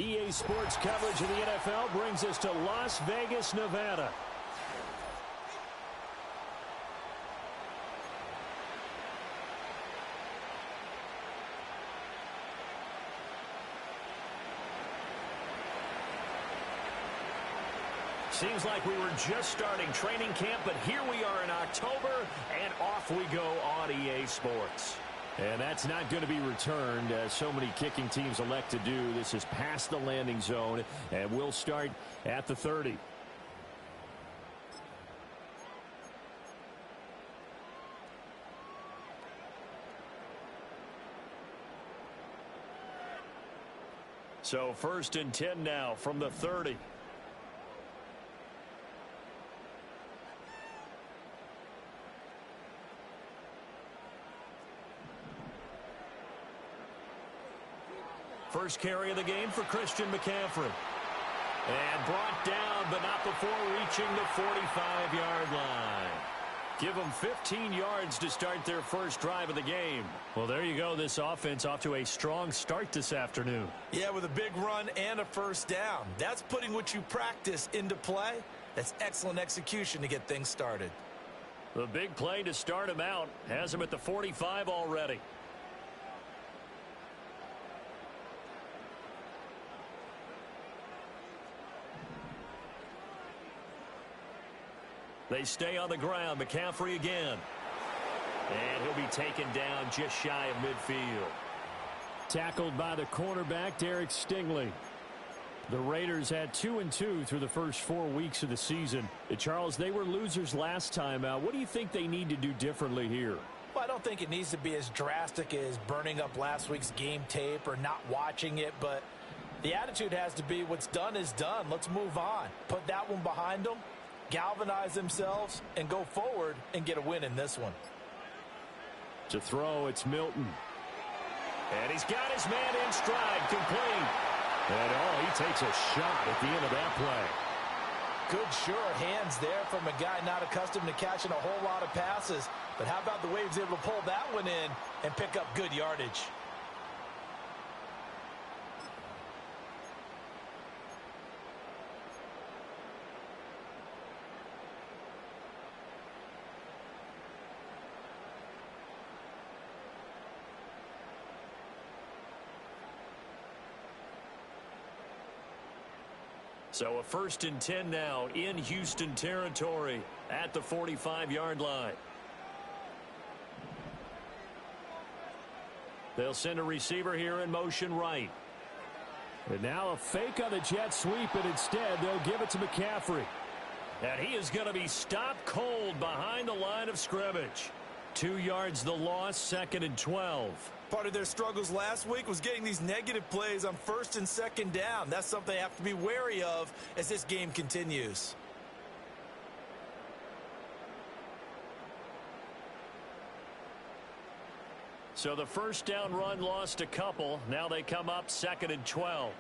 EA Sports coverage of the NFL brings us to Las Vegas, Nevada. Seems like we were just starting training camp, but here we are in October, and off we go on EA Sports. And that's not going to be returned, as so many kicking teams elect to do. This is past the landing zone, and we'll start at the 30. So 1st and 10 now from the 30. First carry of the game for Christian McCaffrey. And brought down, but not before reaching the 45-yard line. Give them 15 yards to start their first drive of the game. Well, there you go. This offense off to a strong start this afternoon. Yeah, with a big run and a first down. That's putting what you practice into play. That's excellent execution to get things started. The big play to start him out has him at the 45 already. They stay on the ground. McCaffrey again. And he'll be taken down just shy of midfield. Tackled by the cornerback, Derek Stingley. The Raiders had 2-2 through the first 4 weeks of the season. Charles, they were losers last time out. What do you think they need to do differently here? Well, I don't think it needs to be as drastic as burning up last week's game tape or not watching it, but the attitude has to be what's done is done. Let's move on. Put that one behind them. Galvanize themselves and go forward and get a win in this one. To throw, it's Milton. And he's got his man in stride, complete. And he takes a shot at the end of that play. Good, sure hands there from a guy not accustomed to catching a whole lot of passes. But how about the way he was able to pull that one in and pick up good yardage? So a 1st and 10 now in Houston territory at the 45-yard line. They'll send a receiver here in motion right. And now a fake on the jet sweep, and instead they'll give it to McCaffrey. And he is going to be stopped cold behind the line of scrimmage. 2 yards the loss, 2nd and 12. Part of their struggles last week was getting these negative plays on 1st and 2nd down. That's something they have to be wary of as this game continues. So the first down run lost a couple. Now they come up 2nd and 12.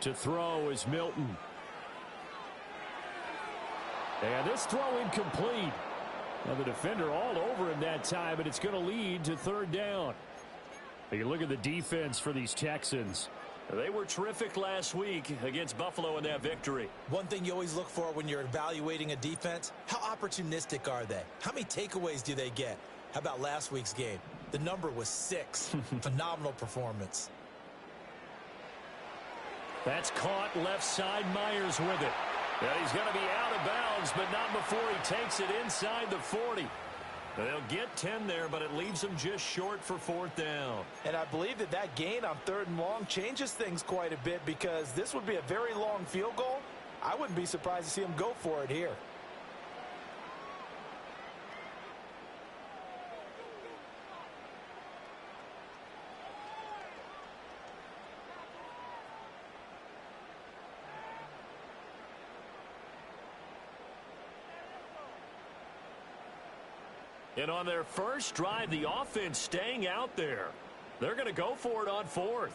To throw is Milton. And this throw incomplete. Now the defender all over him that time, but it's going to lead to 3rd down. You look at the defense for these Texans. They were terrific last week against Buffalo in that victory. One thing you always look for when you're evaluating a defense, how opportunistic are they? How many takeaways do they get? How about last week's game? The number was 6. Phenomenal performance. That's caught left side. Myers with it. And he's going to be out of bounds, but not before he takes it inside the 40. They'll get 10 there, but it leaves them just short for 4th down. And I believe that gain on 3rd and long changes things quite a bit, because this would be a very long field goal. I wouldn't be surprised to see him go for it here. And on their first drive, the offense staying out there. They're going to go for it on 4th.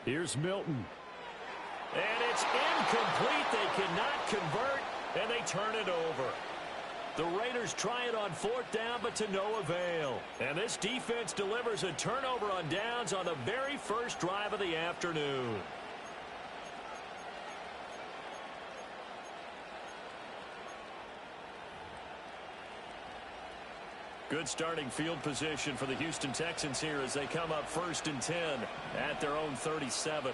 Here's Milton. And it's incomplete. They cannot convert, and they turn it over. The Raiders try it on fourth down, but to no avail. And this defense delivers a turnover on downs on the very first drive of the afternoon. Good starting field position for the Houston Texans here as they come up 1st and 10 at their own 37.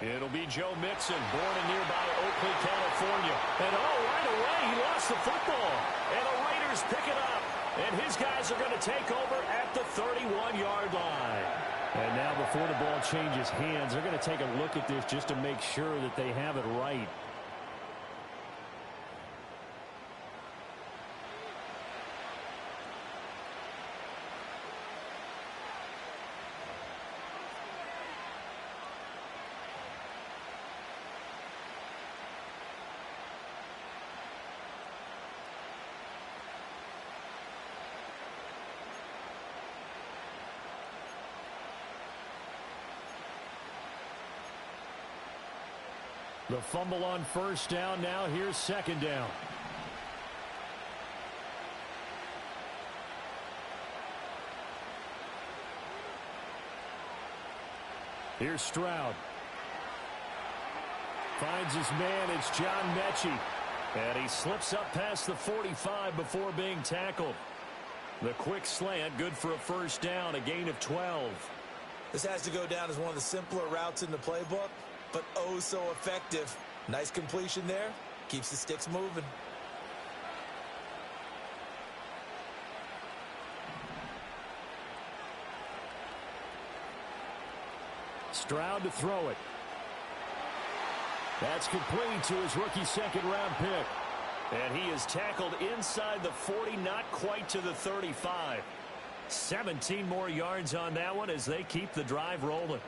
It'll be Joe Mixon, born in nearby Oakley, California. And right away, he lost the football. And the Raiders pick it up. And his guys are going to take over at the 31-yard line. And now before the ball changes hands, they're going to take a look at this just to make sure that they have it right. The fumble on first down. Now here's second down. Here's Stroud. Finds his man. It's John Mechie. And he slips up past the 45 before being tackled. The quick slant, good for a first down, a gain of 12. This has to go down as one of the simpler routes in the playbook, but oh so effective. Nice completion there. Keeps the sticks moving. Stroud to throw it. That's complete to his rookie second-round pick. And he is tackled inside the 40, not quite to the 35. 17 more yards on that one as they keep the drive rolling.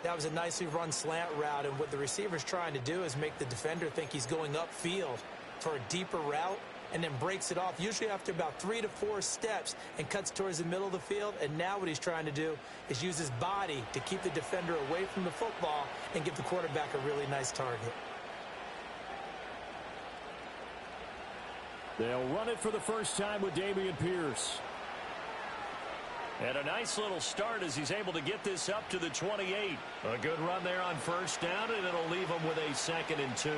That was a nicely run slant route, and what the receiver's trying to do is make the defender think he's going upfield for a deeper route and then breaks it off, usually after about 3 to 4 steps, and cuts towards the middle of the field. And now what he's trying to do is use his body to keep the defender away from the football and give the quarterback a really nice target. They'll run it for the first time with Dameon Pierce. And a nice little start as he's able to get this up to the 28. A good run there on first down, and it'll leave him with a 2nd and 2.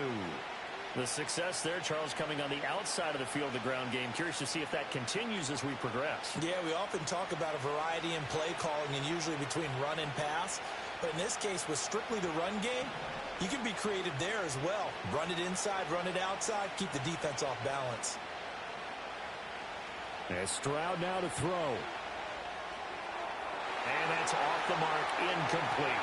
The success there, Charles, coming on the outside of the field, the ground game. Curious to see if that continues as we progress. Yeah, we often talk about a variety in play calling and usually between run and pass. But in this case, with strictly the run game, you can be creative there as well. Run it inside, run it outside, keep the defense off balance. And Stroud now to throw. And that's off the mark, incomplete.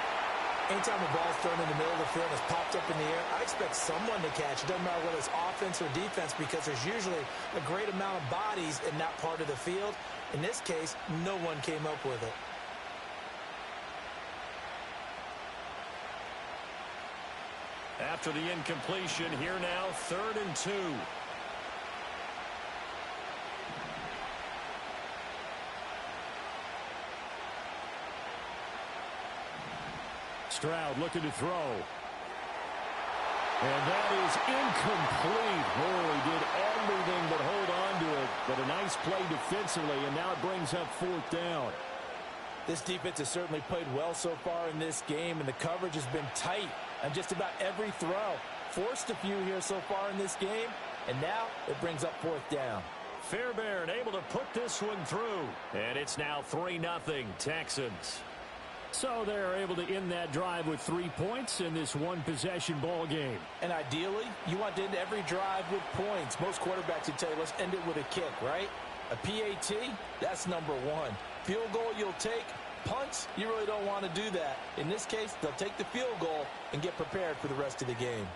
Anytime the ball's thrown in the middle of the field and it's popped up in the air, I expect someone to catch. It doesn't matter whether it's offense or defense, because there's usually a great amount of bodies in that part of the field. In this case, no one came up with it. After the incompletion, here now, 3rd and 2. Stroud looking to throw. And that is incomplete. Oh, he did everything but hold on to it. But a nice play defensively, and now it brings up 4th down. This defense has certainly played well so far in this game, and the coverage has been tight on just about every throw. Forced a few here so far in this game, and now it brings up 4th down. Fairbairn able to put this one through. And it's now 3-0 Texans. So they're able to end that drive with 3 points in this one-possession ball game. And ideally, you want to end every drive with points. Most quarterbacks would tell you, let's end it with a kick, right? A PAT, that's number 1. Field goal you'll take. Punts, you really don't want to do that. In this case, they'll take the field goal and get prepared for the rest of the game.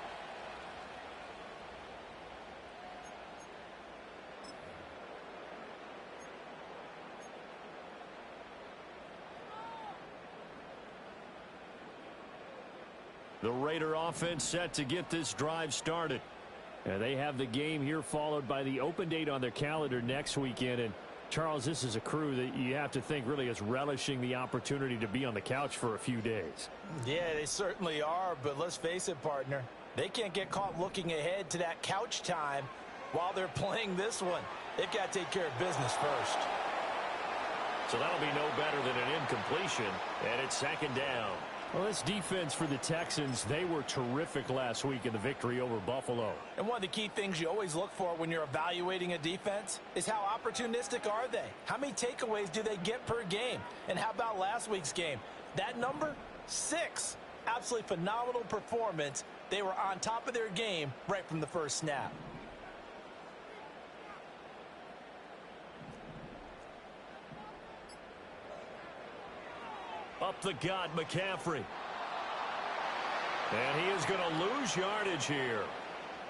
The Raider offense set to get this drive started. And they have the game here followed by the open date on their calendar next weekend. And Charles, this is a crew that you have to think really is relishing the opportunity to be on the couch for a few days. Yeah, they certainly are, but let's face it, partner. They can't get caught looking ahead to that couch time while they're playing this one. They've got to take care of business first. So that'll be no better than an incompletion, and it's second down. Well, this defense for the Texans, they were terrific last week in the victory over Buffalo. And one of the key things you always look for when you're evaluating a defense is how opportunistic are they? How many takeaways do they get per game? And how about last week's game? That number, 6. Absolutely phenomenal performance. They were on top of their game right from the first snap. Up the gut, McCaffrey. And he is going to lose yardage here.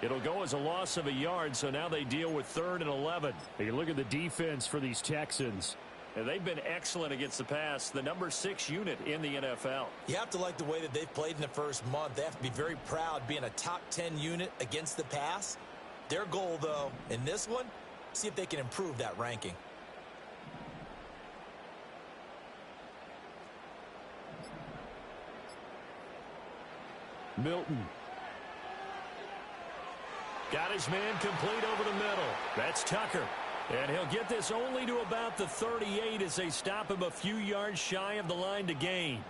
It'll go as a loss of a yard, so now they deal with 3rd and 11. You look at the defense for these Texans. And they've been excellent against the pass, the number 6 unit in the NFL. You have to like the way that they've played in the first month. They have to be very proud being a top 10 unit against the pass. Their goal, though, in this one, see if they can improve that ranking. Milton. Got his man complete over the middle. That's Tucker. And he'll get this only to about the 38 as they stop him a few yards shy of the line to gain.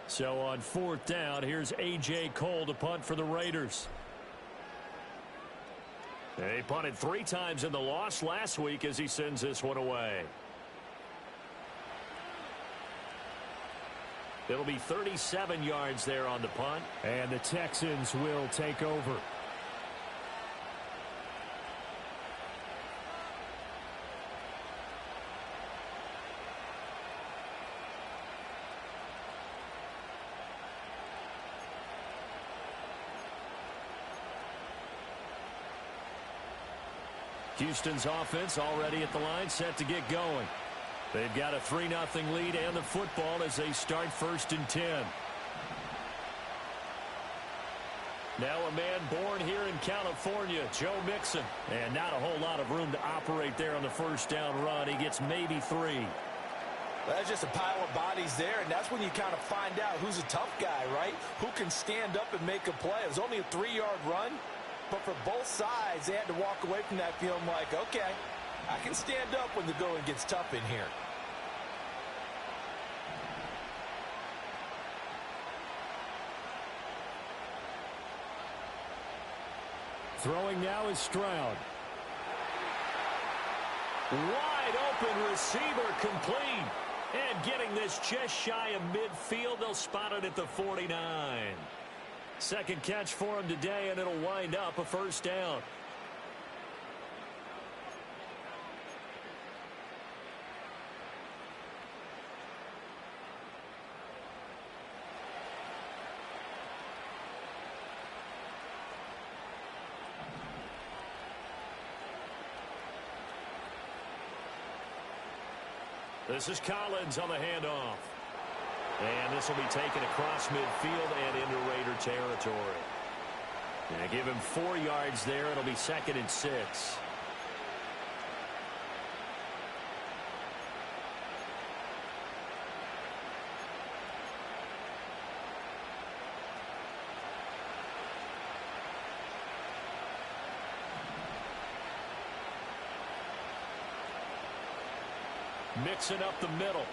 So on 4th down, here's A.J. Cole to punt for the Raiders. They punted 3 times in the loss last week as he sends this one away. It'll be 37 yards there on the punt. And the Texans will take over. Houston's offense already at the line, set to get going. They've got a 3-0 lead and the football as they start 1st and 10. Now a man born here in California, Joe Mixon. And not a whole lot of room to operate there on the 1st down run. He gets maybe 3. Well, that's just a pile of bodies there, and that's when you kind of find out who's a tough guy, right? Who can stand up and make a play. It was only a 3-yard run, but for both sides, they had to walk away from that feeling like, okay, I can stand up when the going gets tough in here. Throwing now is Stroud. Wide open receiver complete. And getting this just shy of midfield. They'll spot it at the 49. Second catch for him today, and it'll wind up a 1st down. This is Collins on the handoff. And this will be taken across midfield and into Raider territory. And give him 4 yards there. It'll be 2nd and 6. Mixing up the middle.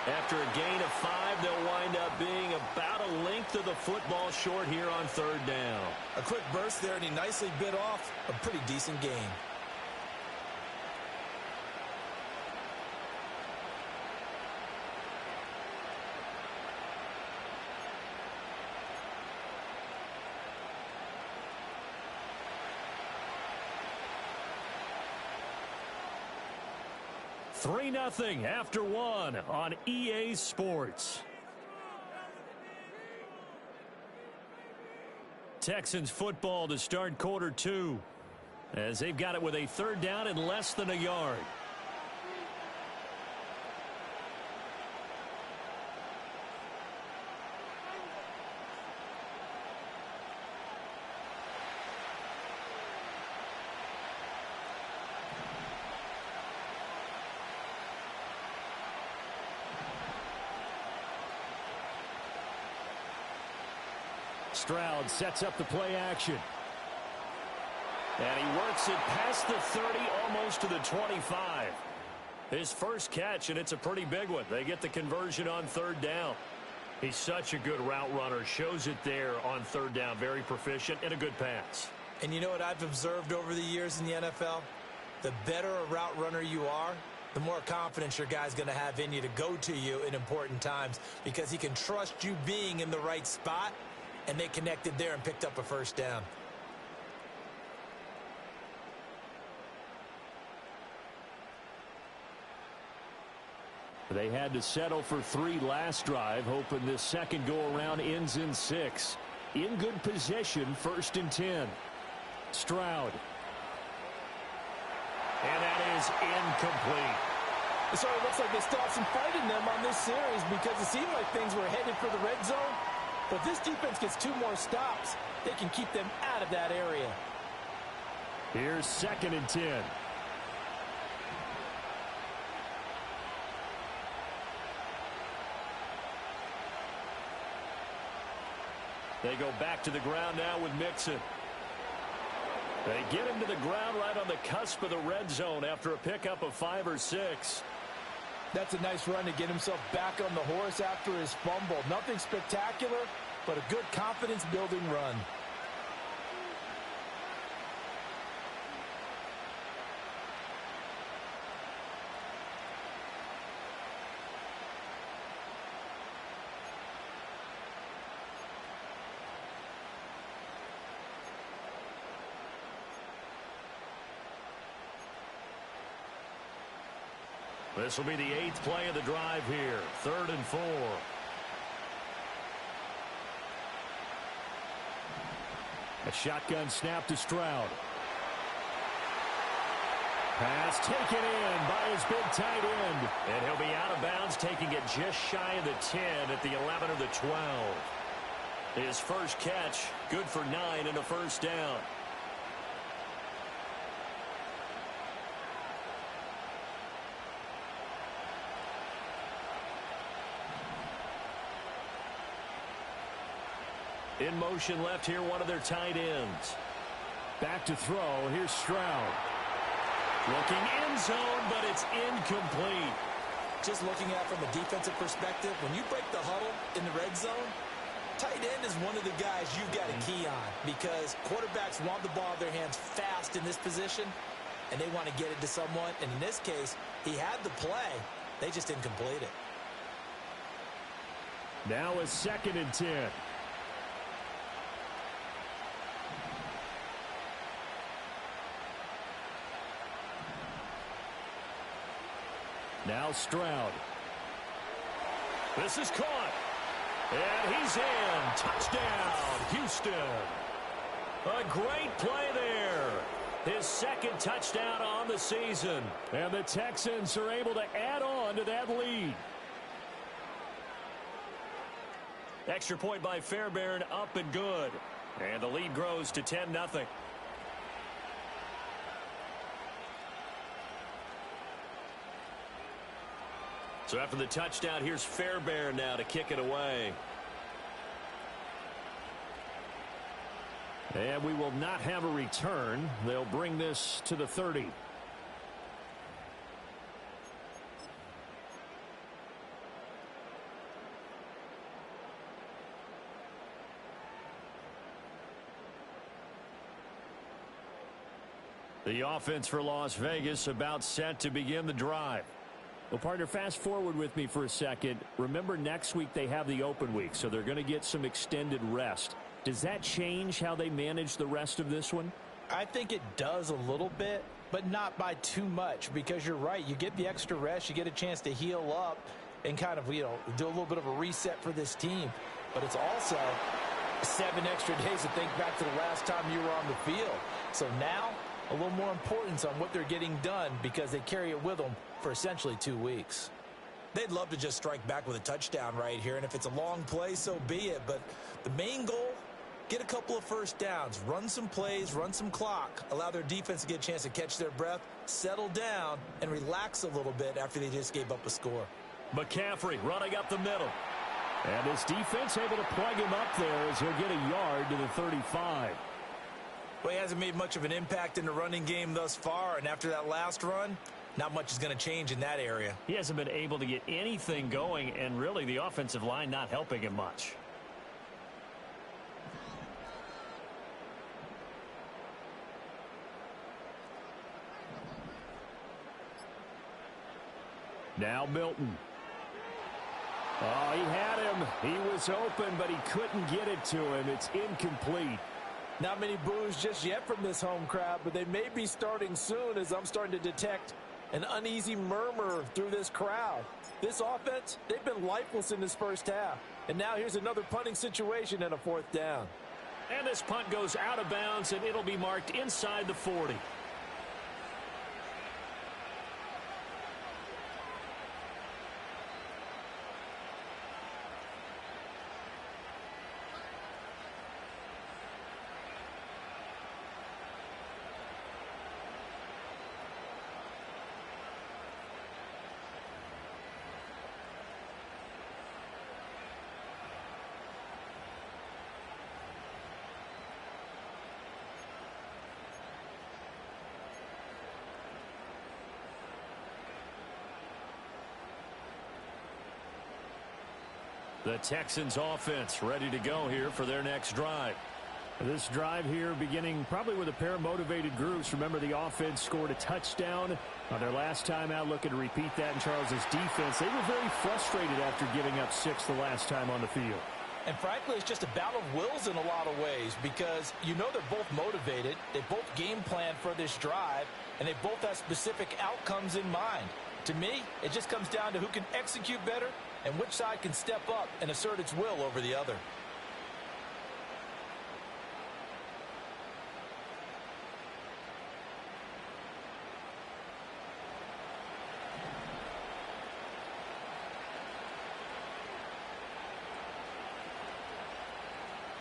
After a gain of 5, they'll wind up being about a length of the football short here on 3rd down. A quick burst there, and he nicely bit off a pretty decent gain. Three 3-0 after 1 on EA Sports. Texans football to start quarter 2 as they've got it with a 3rd down and less than a yard. Stroud sets up the play action. And he works it past the 30, almost to the 25. His first catch, and it's a pretty big one. They get the conversion on third down. He's such a good route runner. Shows it there on third down. Very proficient and a good pass. And you know what I've observed over the years in the NFL? The better a route runner you are, the more confidence your guy's going to have in you to go to you in important times because he can trust you being in the right spot, and they connected there and picked up a first down. They had to settle for 3 last drive, hoping this second go-around ends in 6. In good position, 1st and 10. Stroud. And that is incomplete. So it looks like they still have some fight in them on this series because it seemed like things were headed for the red zone. But this defense gets 2 more stops. They can keep them out of that area. Here's 2nd and 10. They go back to the ground now with Mixon. They get him to the ground right on the cusp of the red zone after a pickup of 5 or 6. That's a nice run to get himself back on the horse after his fumble. Nothing spectacular, but a good confidence-building run. This will be the 8th play of the drive here. 3rd and 4. A shotgun snap to Stroud. Pass taken in by his big tight end. And he'll be out of bounds, taking it just shy of the 10 at the 11 or the 12. His first catch, good for 9 and a first down. In motion left here, one of their tight ends. Back to throw. Here's Stroud. Looking end zone, but it's incomplete. Just looking at it from a defensive perspective, when you break the huddle in the red zone, tight end is one of the guys you've got a key on because quarterbacks want the ball in their hands fast in this position, and they want to get it to someone. And in this case, he had the play. They just didn't complete it. Now a 2nd and 10. Now Stroud. This is caught. And he's in. Touchdown, Houston. A great play there. His 2nd touchdown on the season. And the Texans are able to add on to that lead. Extra point by Fairbairn, up and good. And the lead grows to 10-0. So after the touchdown, here's Fairbairn now to kick it away. And we will not have a return. They'll bring this to the 30. The offense for Las Vegas about set to begin the drive. Well, partner, fast forward with me for a second. Remember, next week they have the open week, so they're going to get some extended rest. Does that change how they manage the rest of this one? I think it does a little bit, but not by too much, because you're right. You get the extra rest, you get a chance to heal up and kind of, do a little bit of a reset for this team. But it's also 7 extra days to think back to the last time you were on the field. So now, a little more importance on what they're getting done because they carry it with them for essentially 2 weeks. They'd love to just strike back with a touchdown right here, and if it's a long play, so be it. But the main goal, get a couple of first downs, run some plays, run some clock, allow their defense to get a chance to catch their breath, settle down, and relax a little bit after they just gave up a score. McCaffrey running up the middle. And this defense able to plug him up there as he'll get a yard to the 35. Well, he hasn't made much of an impact in the running game thus far, and after that last run, not much is going to change in that area. He hasn't been able to get anything going, and really the offensive line not helping him much. Now Milton. Oh, he had him. He was open, but he couldn't get it to him. It's incomplete. Not many boos just yet from this home crowd, but they may be starting soon as I'm starting to detect an uneasy murmur through this crowd. This offense, they've been lifeless in this first half. And now here's another punting situation and a 4th down. And this punt goes out of bounds, and it'll be marked inside the 40. The Texans offense ready to go here for their next drive. This drive here beginning probably with a pair of motivated groups. Remember, the offense scored a touchdown on their last time out, looking to repeat that in Charles's defense. They were very frustrated after giving up 6 the last time on the field. And frankly, it's just a battle of wills in a lot of ways because you know they're both motivated. They both game plan for this drive, and they both have specific outcomes in mind. To me, it just comes down to who can execute better and which side can step up and assert its will over the other.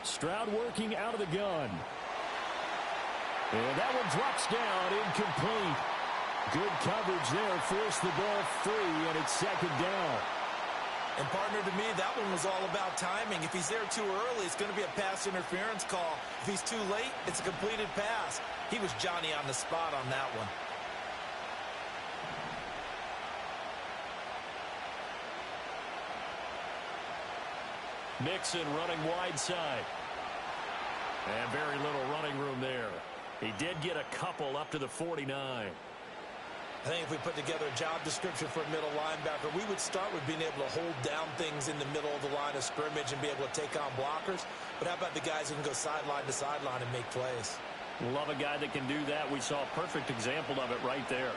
Stroud working out of the gun. And that one drops down, incomplete. Good coverage there, forced the ball free, and it's 2nd down. And partner, to me, that one was all about timing. If he's there too early, it's going to be a pass interference call. If he's too late, it's a completed pass. He was Johnny on the spot on that one. Mixon running wide side. And very little running room there. He did get a couple up to the 49. I think if we put together a job description for a middle linebacker, we would start with being able to hold down things in the middle of the line of scrimmage and be able to take on blockers. But how about the guys who can go sideline to sideline and make plays? Love a guy that can do that. We saw a perfect example of it right there.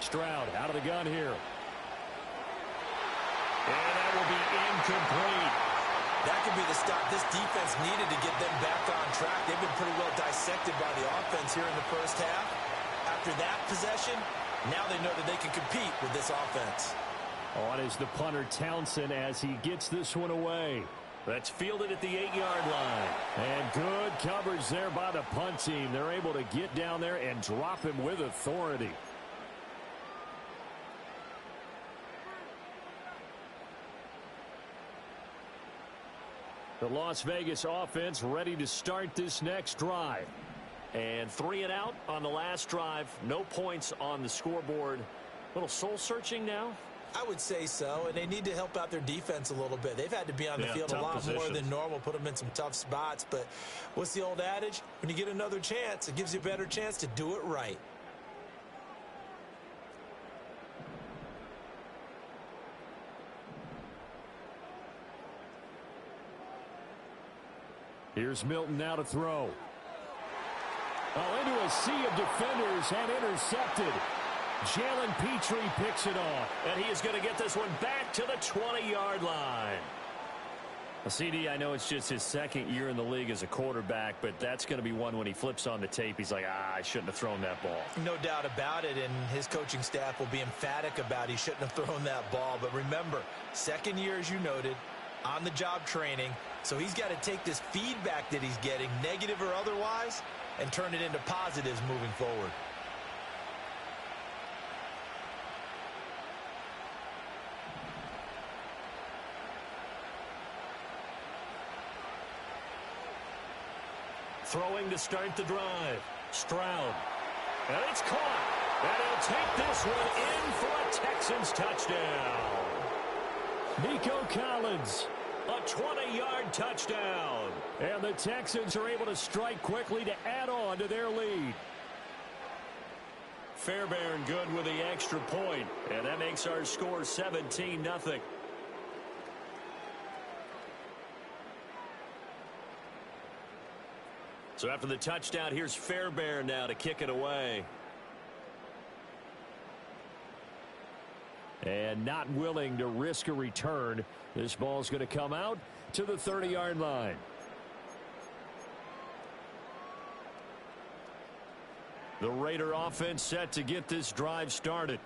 Stroud out of the gun here. And that will be incomplete. That could be the stop this defense needed to get them back on track. They've been pretty well dissected by the offense here in the first half. After that possession, now they know that they can compete with this offense. On is the punter Townsend as he gets this one away. That's fielded at the 8-yard line. And good coverage there by the punt team. They're able to get down there and drop him with authority. The Las Vegas offense ready to start this next drive. And 3 and out on the last drive. No points on the scoreboard. A little soul-searching now? I would say so, and they need to help out their defense a little bit. They've had to be on the field a lot more than normal, put them in some tough spots. But what's the old adage? When you get another chance, it gives you a better chance to do it right. Here's Milton now to throw. Oh, into a sea of defenders and intercepted. Jalen Petrie picks it off. And he is going to get this one back to the 20-yard line. CD, I know it's just his 2nd year in the league as a quarterback, but that's going to be one when he flips on the tape. He's like, I shouldn't have thrown that ball. No doubt about it, and his coaching staff will be emphatic about he shouldn't have thrown that ball. But remember, 2nd year, as you noted, on-the-job training, so he's got to take this feedback that he's getting, negative or otherwise, and turn it into positives moving forward. Throwing to start the drive. Stroud. And it's caught. And he'll take this one in for a Texans touchdown. Nico Collins, a 20-yard touchdown. And the Texans are able to strike quickly to add on to their lead. Fairbairn good with the extra point, and that makes our score 17-0. So after the touchdown, here's Fairbairn now to kick it away. And not willing to risk a return. This ball's going to come out to the 30-yard line. The Raider offense set to get this drive started.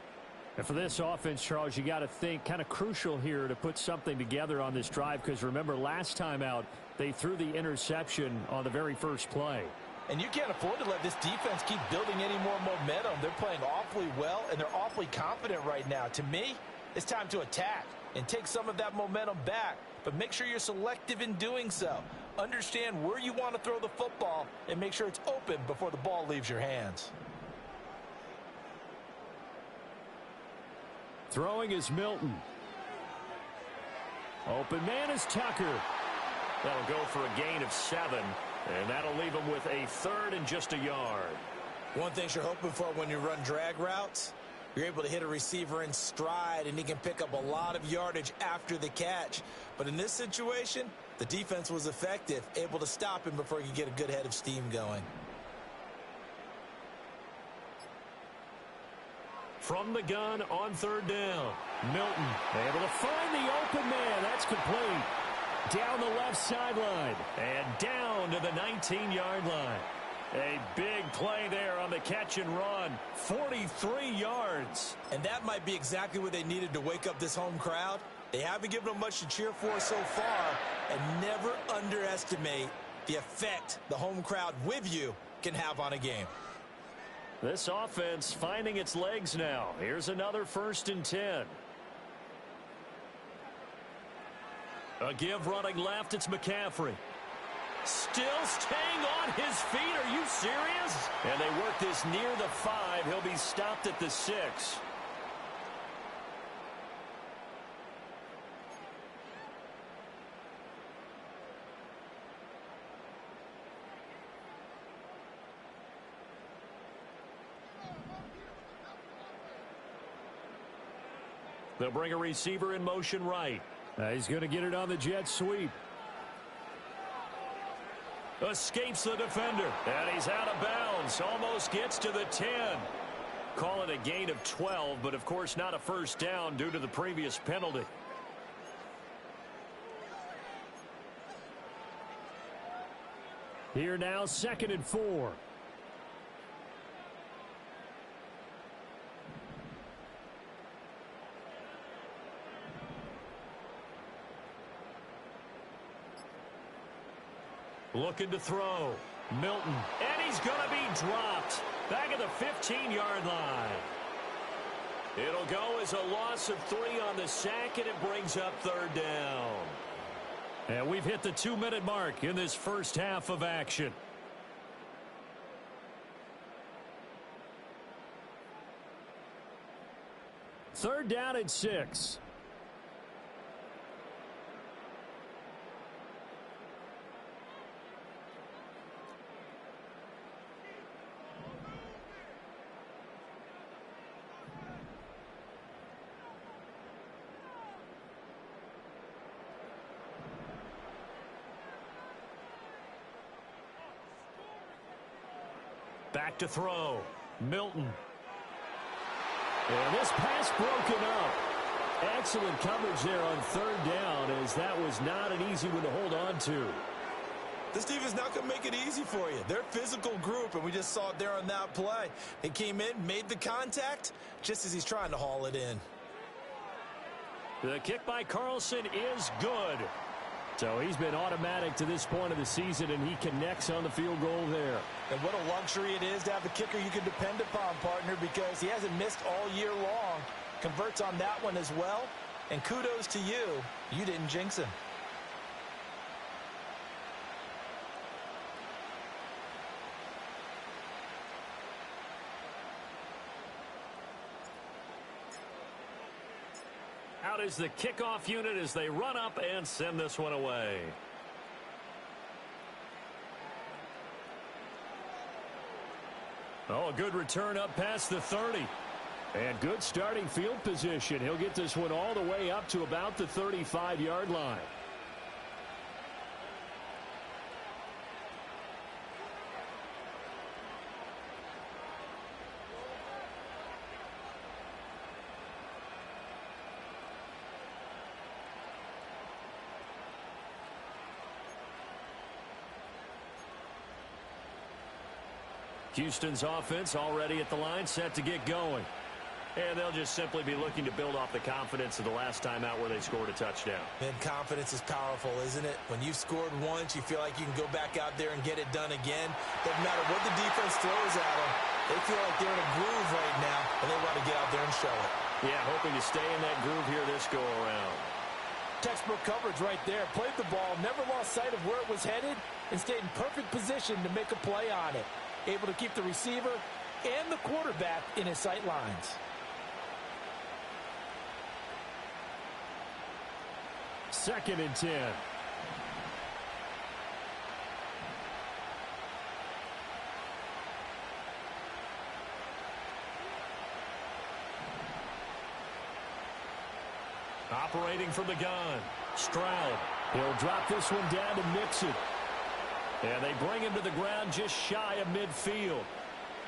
And for this offense, Charles, you got to think kind of crucial here to put something together on this drive, because remember last time out they threw the interception on the very first play. And you can't afford to let this defense keep building any more momentum. They're playing awfully well, and they're awfully confident right now. To me, it's time to attack and take some of that momentum back, but make sure you're selective in doing so. Understand where you want to throw the football and make sure it's open before the ball leaves your hands. Throwing is Milton. Open man is Tucker. That'll go for a gain of 7, and that'll leave him with a 3rd and just a yard. One thing you're hoping for when you run drag routes, you're able to hit a receiver in stride, and he can pick up a lot of yardage after the catch. But in this situation, the defense was effective, able to stop him before he could get a good head of steam going. From the gun on 3rd down. Milton able to find the open man. That's complete. Down the left sideline and down to the 19-yard line. A big play there on the catch and run. 43 yards. And that might be exactly what they needed to wake up this home crowd. They haven't given them much to cheer for so far, and never underestimate the effect the home crowd with you can have on a game. This offense finding its legs now. Here's another 1st and 10. A give running left. It's McCaffrey. Still staying on his feet. Are you serious? And they work this near the 5. He'll be stopped at the 6. They'll bring a receiver in motion right. He's going to get it on the jet sweep. Escapes the defender. And he's out of bounds. Almost gets to the 10. Call it a gain of 12, but of course not a first down due to the previous penalty. Here now, 2nd and 4. Looking to throw. Milton. And he's going to be dropped. Back at the 15-yard line. It'll go as a loss of 3 on the sack, and it brings up 3rd down. And we've hit the 2-minute mark in this first half of action. Third down and 6. Back to throw. Milton. And this pass broken up. Excellent coverage there on 3rd down, as that was not an easy one to hold on to. This defense not going to make it easy for you. They're a physical group, and we just saw it there on that play. He came in, made the contact, just as he's trying to haul it in. The kick by Carlson is good. So he's been automatic to this point of the season, and he connects on the field goal there. And what a luxury it is to have a kicker you can depend upon, partner, because he hasn't missed all year long. Converts on that one as well. And kudos to you. You didn't jinx him. Out is the kickoff unit as they run up and send this one away. Oh, a good return up past the 30. And good starting field position. He'll get this one all the way up to about the 35-yard line. Houston's offense already at the line, set to get going. And they'll just simply be looking to build off the confidence of the last time out where they scored a touchdown. And confidence is powerful, isn't it? When you've scored once, you feel like you can go back out there and get it done again. Doesn't matter what the defense throws at them. They feel like they're in a groove right now, and they want to get out there and show it. Yeah, hoping to stay in that groove here this go-around. Textbook coverage right there. Played the ball, never lost sight of where it was headed, and stayed in perfect position to make a play on it. Able to keep the receiver and the quarterback in his sight lines. Second and 10. Operating from the gun, Stroud. He'll drop this one down to Mixon. And they bring him to the ground just shy of midfield.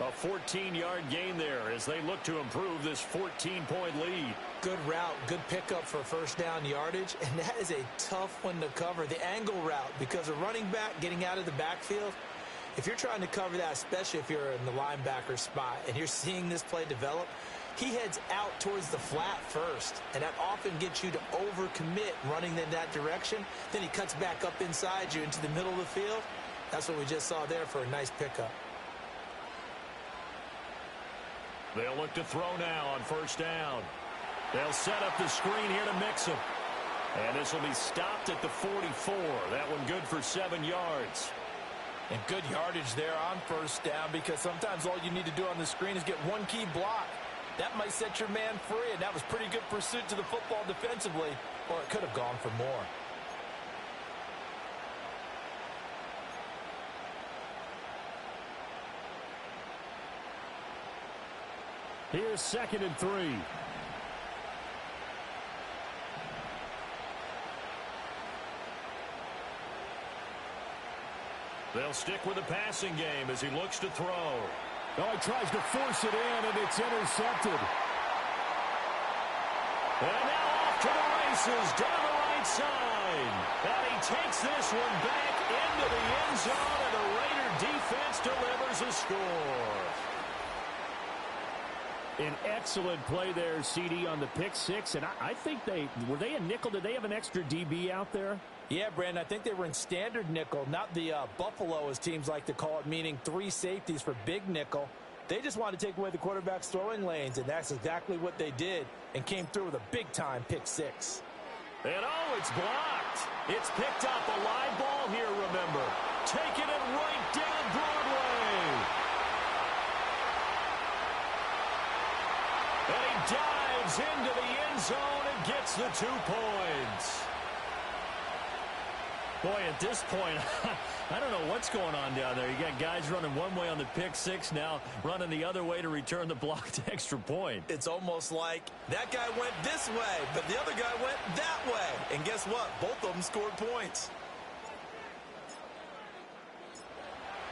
A 14-yard gain there as they look to improve this 14-point lead. Good route, good pickup for first down yardage, and that is a tough one to cover. The angle route, because a running back getting out of the backfield, if you're trying to cover that, especially if you're in the linebacker spot and you're seeing this play develop, he heads out towards the flat first, and that often gets you to overcommit running in that direction. Then he cuts back up inside you into the middle of the field. That's what we just saw there for a nice pickup. They'll look to throw now on first down. They'll set up the screen here to mix him. And this will be stopped at the 44. That one good for 7 yards. And good yardage there on first down, because sometimes all you need to do on the screen is get one key block. That might set your man free, and that was pretty good pursuit to the football defensively, or it could have gone for more. Here's second and 3. They'll stick with the passing game as he looks to throw. Oh, he tries to force it in, and it's intercepted. And now off to the races down the right side. And he takes this one back into the end zone, and the Raider defense delivers a score. An excellent play there, CD, on the pick six. And I think were they a nickel? Did they have an extra DB out there? Yeah, Brandon, I think they were in standard nickel, not the Buffalo, as teams like to call it, meaning 3 safeties for big nickel. They just wanted to take away the quarterback's throwing lanes, and that's exactly what they did, and came through with a big-time pick six. And oh, it's blocked. It's picked up, a live ball here, remember. Taking it right down Broadway. And he dives into the end zone and gets the 2 points. Boy, at this point, I don't know what's going on down there. You got guys running one way on the pick six, now running the other way to return the blocked extra point. It's almost like that guy went this way, but the other guy went that way. And guess what? Both of them scored points.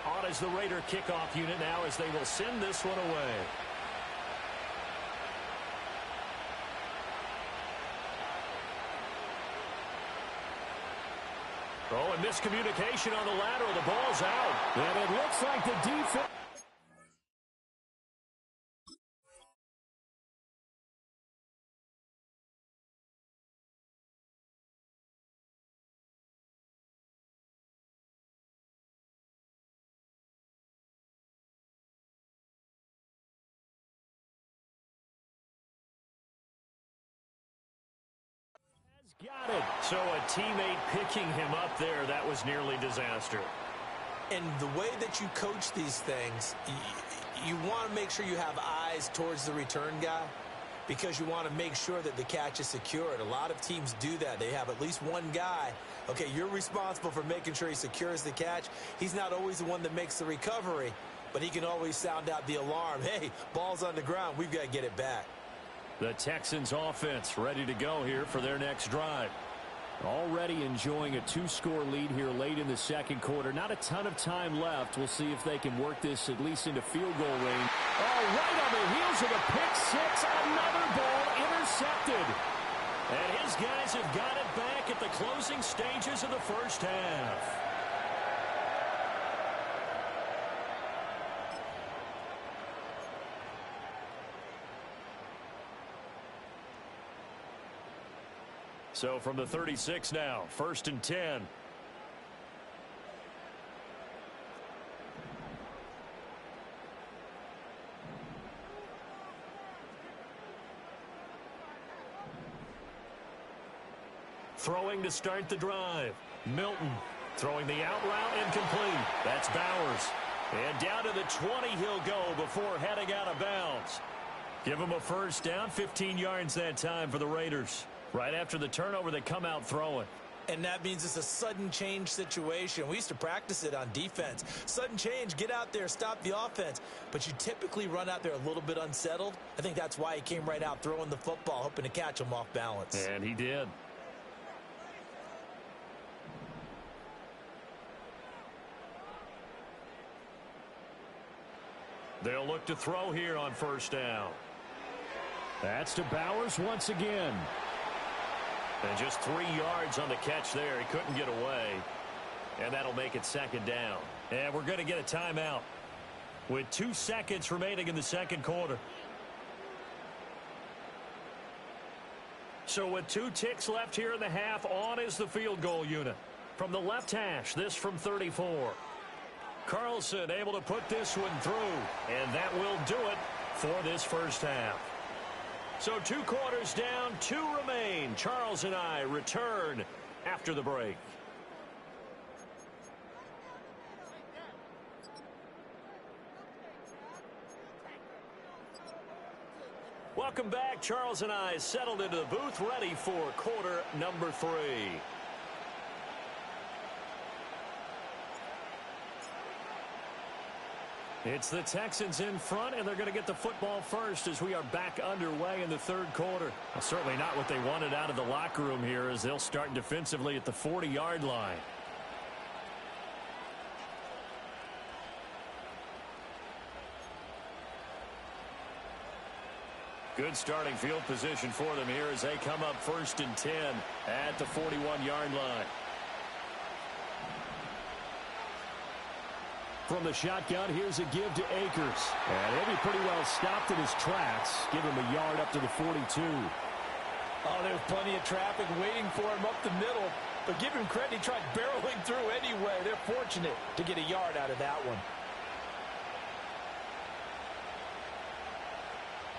On is the Raider kickoff unit now as they will send this one away. Oh, and miscommunication on the lateral. The ball's out. And it looks like the defense Got it. So a teammate picking him up there, that was nearly disaster. And the way that you coach these things, you want to make sure you have eyes towards the return guy because you want to make sure that the catch is secured. A lot of teams do that. They have at least one guy. Okay, you're responsible for making sure he secures the catch. He's not always the one that makes the recovery, but he can always sound out the alarm. Hey, ball's on the ground. We've got to get it back. The Texans offense ready to go here for their next drive. Already enjoying a 2-score lead here late in the second quarter. Not a ton of time left. We'll see if they can work this at least into field goal range. Oh, right on the heels of a pick six. Another ball intercepted. And his guys have got it back at the closing stages of the first half. So from the 36 now, 1st and 10. Throwing to start the drive. Milton throwing the out route incomplete. That's Bowers. And down to the 20 he'll go before heading out of bounds. Give him a first down, 15 yards that time for the Raiders. Right after the turnover, they come out throwing. And that means it's a sudden change situation. We used to practice it on defense. Sudden change, get out there, stop the offense. But you typically run out there a little bit unsettled. I think that's why he came right out throwing the football, hoping to catch him off balance. And he did. They'll look to throw here on first down. That's to Bowers once again. And just 3 yards on the catch there. He couldn't get away. And that'll make it second down. And we're going to get a timeout with 2 seconds remaining in the second quarter. So with 2 ticks left here in the half, on is the field goal unit. From the left hash, this from 34. Carlson able to put this one through. And that will do it for this first half. So 2 quarters down, 2 remain. Charles and I return after the break. Welcome back. Charles and I settled into the booth, ready for quarter number 3. It's the Texans in front, and they're going to get the football first as we are back underway in the third quarter. Well, certainly not what they wanted out of the locker room here as they'll start defensively at the 40-yard line. Good starting field position for them here as they come up 1st and 10 at the 41-yard line. From the shotgun, here's a give to Akers. And he'll be pretty well stopped in his tracks. Give him a yard up to the 42. Oh, there's plenty of traffic waiting for him up the middle. But give him credit, he tried barreling through anyway. They're fortunate to get a yard out of that one.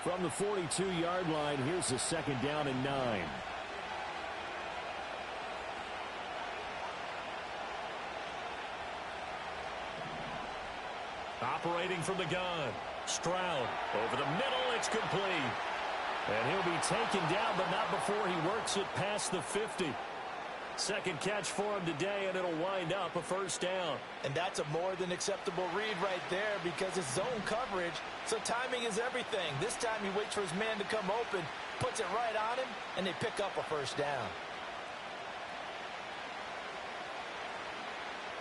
From the 42-yard line, here's a 2nd down and 9. Operating from the gun. Stroud over the middle. It's complete. And he'll be taken down, but not before he works it past the 50. Second catch for him today, and it'll wind up a first down. And that's a more than acceptable read right there because it's zone coverage, so timing is everything. This time he waits for his man to come open, puts it right on him, and they pick up a first down.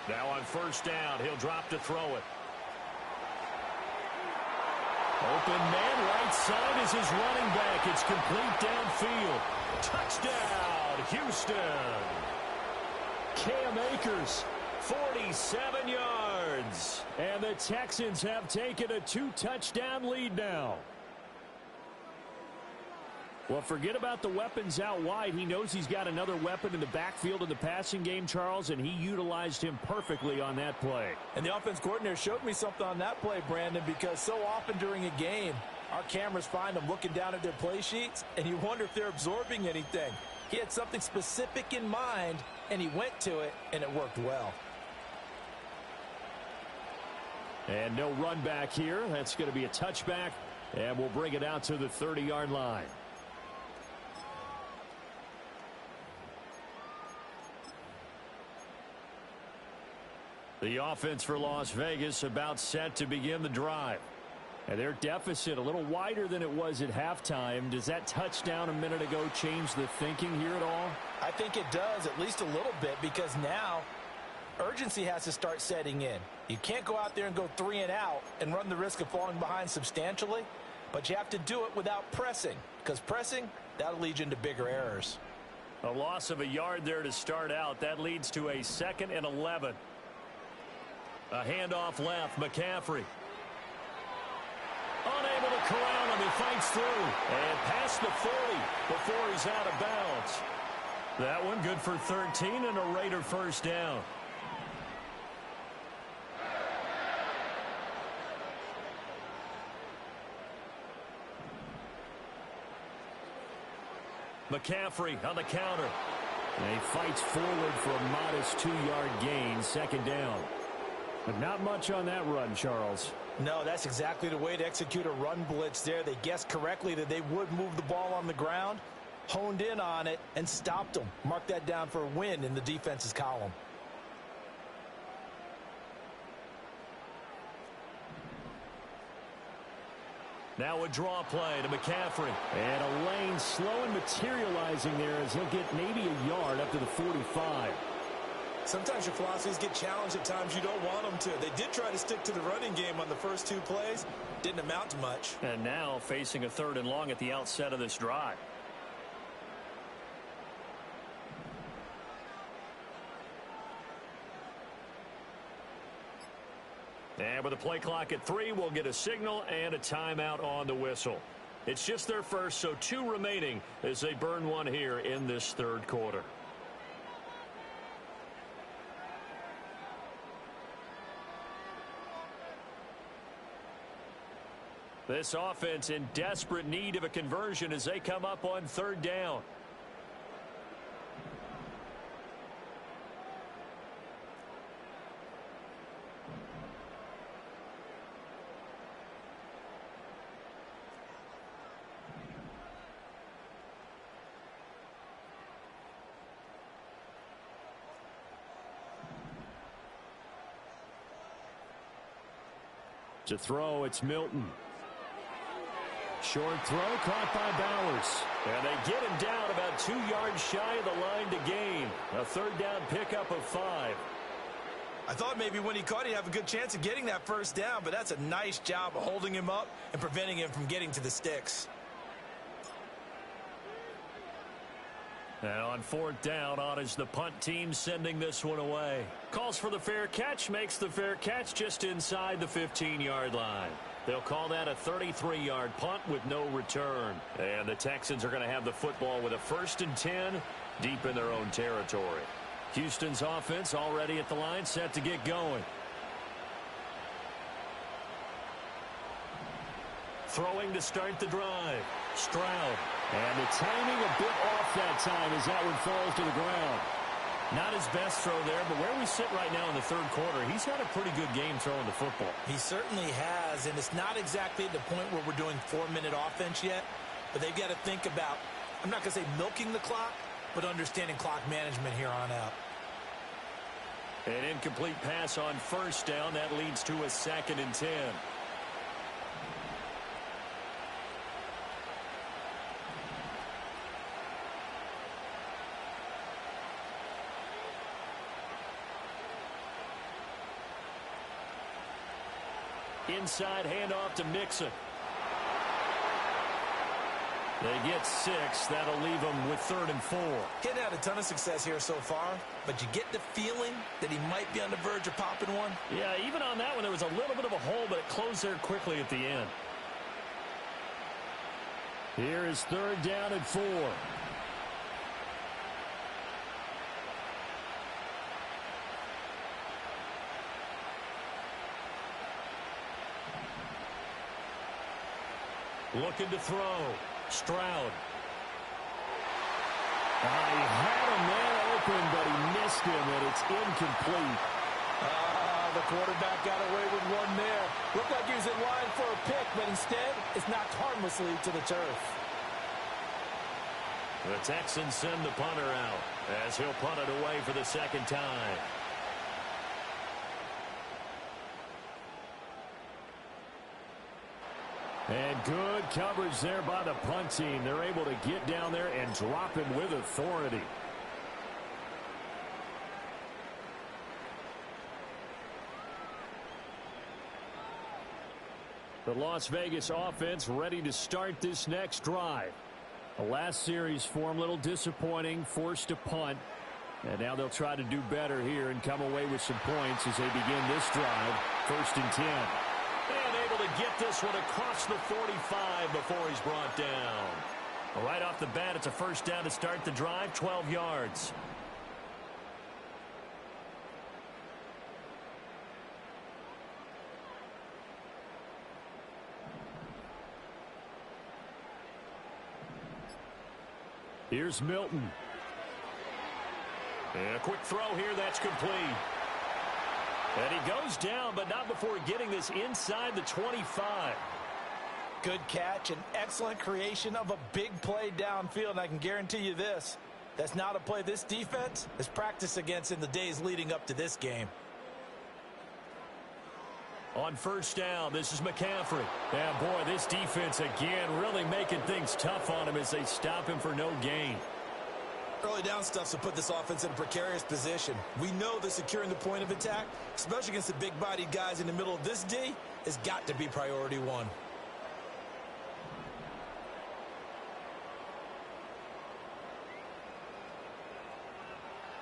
Now on first down, he'll drop to throw it. Open man, right side is his running back. It's complete downfield. Touchdown, Houston. Cam Akers, 47 yards. And the Texans have taken a 2-touchdown lead now. Well, forget about the weapons out wide. He knows he's got another weapon in the backfield in the passing game, Charles, and he utilized him perfectly on that play. And the offense coordinator showed me something on that play, Brandon, because so often during a game, our cameras find them looking down at their play sheets, and you wonder if they're absorbing anything. He had something specific in mind, and he went to it, and it worked well. And no run back here. That's going to be a touchback, and we'll bring it out to the 30-yard line. The offense for Las Vegas about set to begin the drive. And their deficit a little wider than it was at halftime. Does that touchdown a minute ago change the thinking here at all? I think it does, at least a little bit, because now urgency has to start setting in. You can't go out there and go 3 and out and run the risk of falling behind substantially, but you have to do it without pressing, because pressing, that'll lead you into bigger errors. A loss of a yard there to start out. That leads to a 2nd and 11. A handoff left, McCaffrey. Unable to corral him, he fights through. And past the 40 before he's out of bounds. That one good for 13 and a Raider first down. McCaffrey on the counter. And he fights forward for a modest 2-yard gain, 2nd down. But not much on that run, Charles. No, that's exactly the way to execute a run blitz there. They guessed correctly that they would move the ball on the ground, honed in on it, and stopped them. Mark that down for a win in the defense's column. Now a draw play to McCaffrey. And a lane slow and materializing there as he'll get maybe a yard up to the 45. Sometimes your philosophies get challenged at times you don't want them to. They did try to stick to the running game on the first 2 plays. Didn't amount to much. And now facing a 3rd and long at the outset of this drive. And with a play clock at 3, we'll get a signal and a timeout on the whistle. It's just their first, so 2 remaining as they burn one here in this 3rd quarter. This offense in desperate need of a conversion as they come up on 3rd down. To throw, it's Milton. Short throw caught by Bowers. And they get him down about 2 yards shy of the line to gain. A 3rd down pickup of 5. I thought maybe when he caught it, he'd have a good chance of getting that first down, but that's a nice job of holding him up and preventing him from getting to the sticks. And on 4th down, on is the punt team sending this one away. Calls for the fair catch, makes the fair catch just inside the 15-yard line. They'll call that a 33-yard punt with no return. And the Texans are going to have the football with a 1st and 10 deep in their own territory. Houston's offense already at the line, set to get going. Throwing to start the drive. Stroud. And the timing a bit off that time as that one falls to the ground. Not his best throw there, but where we sit right now in the 3rd quarter, he's had a pretty good game throwing the football. He certainly has, and it's not exactly at the point where we're doing 4-minute offense yet, but they've got to think about, I'm not going to say milking the clock, but understanding clock management here on out. An incomplete pass on 1st down. That leads to a 2nd and 10. Inside handoff to Mixon. They get 6. That'll leave them with 3rd and 4. Getting out a ton of success here so far, but you get the feeling that he might be on the verge of popping one. Yeah, even on that one, there was a little bit of a hole, but it closed there quickly at the end. Here is 3rd down and 4. Looking to throw. Stroud. He had a man open, but he missed him, and it's incomplete. The quarterback got away with one there. Looked like he was in line for a pick, but instead, it's knocked harmlessly to the turf. The Texans send the punter out as he'll punt it away for the second time. And good coverage there by the punt team. They're able to get down there and drop him with authority. The Las Vegas offense ready to start this next drive. The last series for them, a little disappointing, forced to punt. And now they'll try to do better here and come away with some points as they begin this drive. 1st and 10. And able to get this one across the 45 before he's brought down. Right off the bat, it's a first down to start the drive, 12 yards. Here's Milton. And a quick throw here, that's complete. And he goes down, but not before getting this inside the 25. Good catch and excellent creation of a big play downfield. And I can guarantee you this, that's not a play this defense has practiced against in the days leading up to this game. On first down, this is McCaffrey. Yeah, boy, this defense again really making things tough on him as they stop him for no gain. Early down stuff will put this offense in a precarious position. We know that securing the point of attack, especially against the big-bodied guys in the middle of this D, has got to be priority one.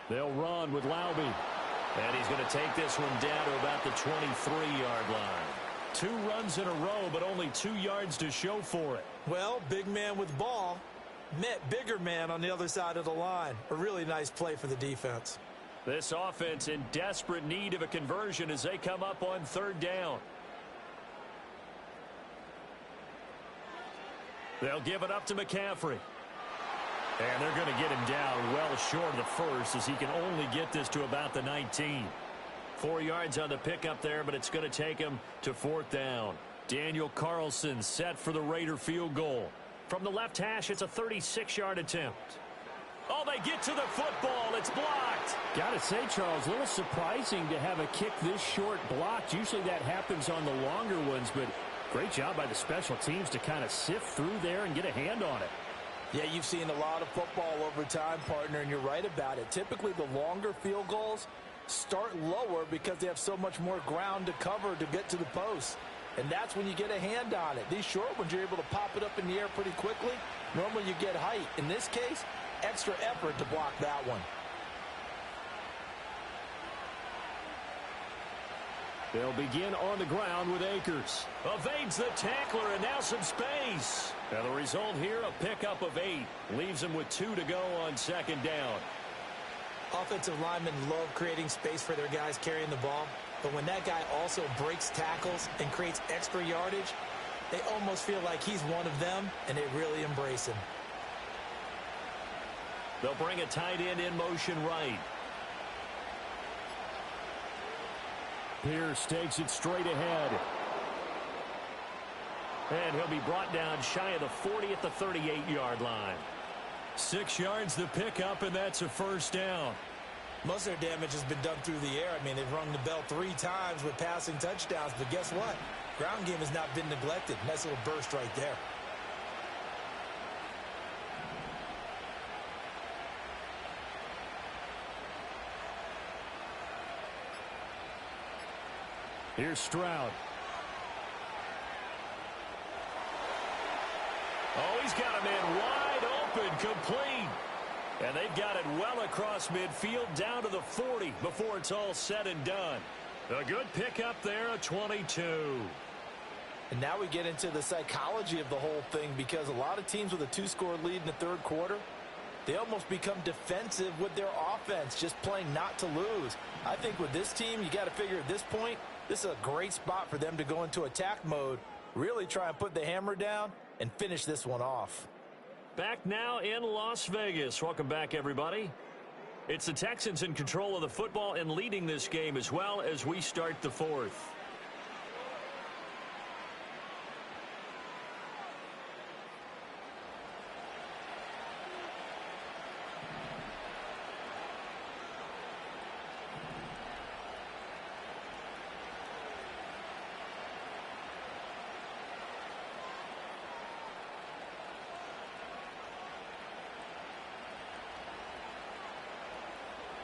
They'll run with Laube. And he's going to take this one down to about the 23-yard line. 2 runs in a row, but only 2 yards to show for it. Well, big man with ball met bigger man on the other side of the line. A really nice play for the defense. This offense in desperate need of a conversion as they come up on 3rd down. They'll give it up to McCaffrey. And they're going to get him down well short of the first as he can only get this to about the 19. 4 yards on the pickup there, but it's going to take him to 4th down. Daniel Carlson set for the Raider field goal. From the left hash, it's a 36-yard attempt. Oh, they get to the football. It's blocked. Got to say, Charles, a little surprising to have a kick this short blocked. Usually that happens on the longer ones, but great job by the special teams to kind of sift through there and get a hand on it. Yeah, you've seen a lot of football over time, partner, and you're right about it. Typically, the longer field goals start lower because they have so much more ground to cover to get to the post. And that's when you get a hand on it. These short ones, you're able to pop it up in the air pretty quickly. Normally, you get height. In this case, extra effort to block that one. They'll begin on the ground with Akers. Evades the tackler and now some space. And the result here, a pickup of 8. Leaves them with 2 to go on 2nd down. Offensive linemen love creating space for their guys carrying the ball. But when that guy also breaks tackles and creates extra yardage, they almost feel like he's one of them, and they really embrace him. They'll bring a tight end in motion right. Pierce takes it straight ahead. And he'll be brought down shy of the 40 at the 38-yard line. 6 yards the pickup, and that's a 1st down. Most of their damage has been done through the air. I mean, they've rung the bell 3 times with passing touchdowns, but guess what? Ground game has not been neglected. Nice little burst right there. Here's Stroud. Oh, he's got a man wide open, complete. And they've got it well across midfield down to the 40 before it's all said and done. A good pickup there, a 22. And now we get into the psychology of the whole thing, because a lot of teams with a 2-score lead in the 3rd quarter, they almost become defensive with their offense, just playing not to lose. I think with this team, you got to figure at this point, this is a great spot for them to go into attack mode, really try and put the hammer down and finish this one off. Back now in Las Vegas. Welcome back, everybody. It's the Texans in control of the football and leading this game as well as we start the fourth.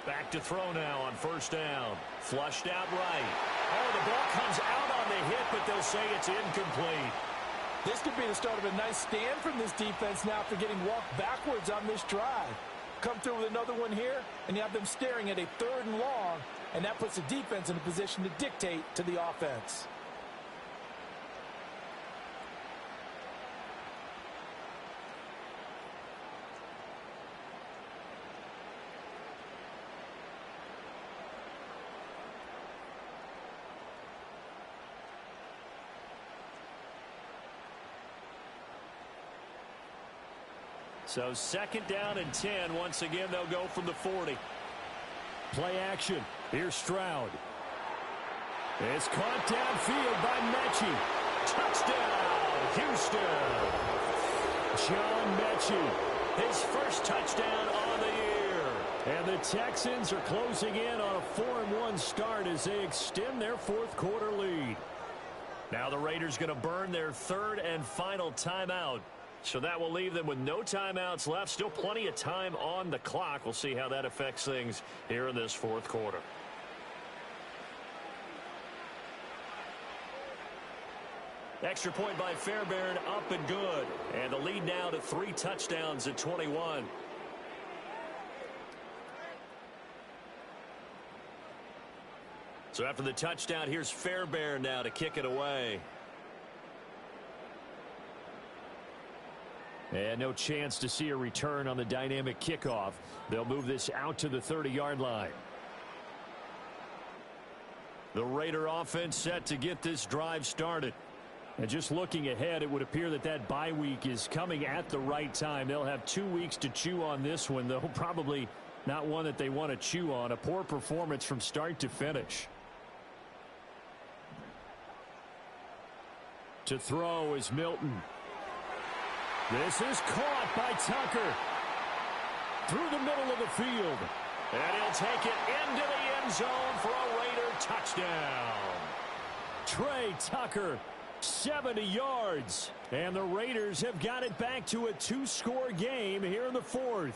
Back to throw now on first down. Flushed out right. Oh, the ball comes out on the hit, but they'll say it's incomplete. This could be the start of a nice stand from this defense now after getting walked backwards on this drive. Come through with another one here, and you have them staring at a 3rd and long, and that puts the defense in a position to dictate to the offense. So 2nd down and 10. Once again, they'll go from the 40. Play action. Here's Stroud. It's caught downfield by Mechie. Touchdown, Houston. John Mechie, his first touchdown on the year. And the Texans are closing in on a 4-1 start as they extend their 4th quarter lead. Now the Raiders going to burn their 3rd and final timeout. So that will leave them with no timeouts left. Still plenty of time on the clock. We'll see how that affects things here in this 4th quarter. Extra point by Fairbairn, up and good. And the lead now to 3 touchdowns at 21. So after the touchdown, here's Fairbairn now to kick it away. And no chance to see a return on the dynamic kickoff. They'll move this out to the 30-yard line. The Raider offense set to get this drive started. And just looking ahead, it would appear that that bye week is coming at the right time. They'll have 2 weeks to chew on this one, though probably not one that they want to chew on. A poor performance from start to finish. To throw is Milton. This is caught by Tucker. Through the middle of the field. And he'll take it into the end zone for a Raider touchdown. Trey Tucker, 70 yards. And the Raiders have got it back to a 2-score game here in the 4th.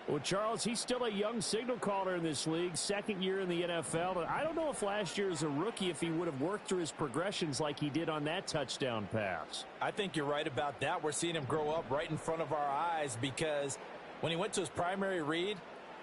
Well, Charles, he's still a young signal caller in this league, 2nd year in the NFL. I don't know if last year as a rookie, if he would have worked through his progressions like he did on that touchdown pass. I think you're right about that. We're seeing him grow up right in front of our eyes because when he went to his primary read,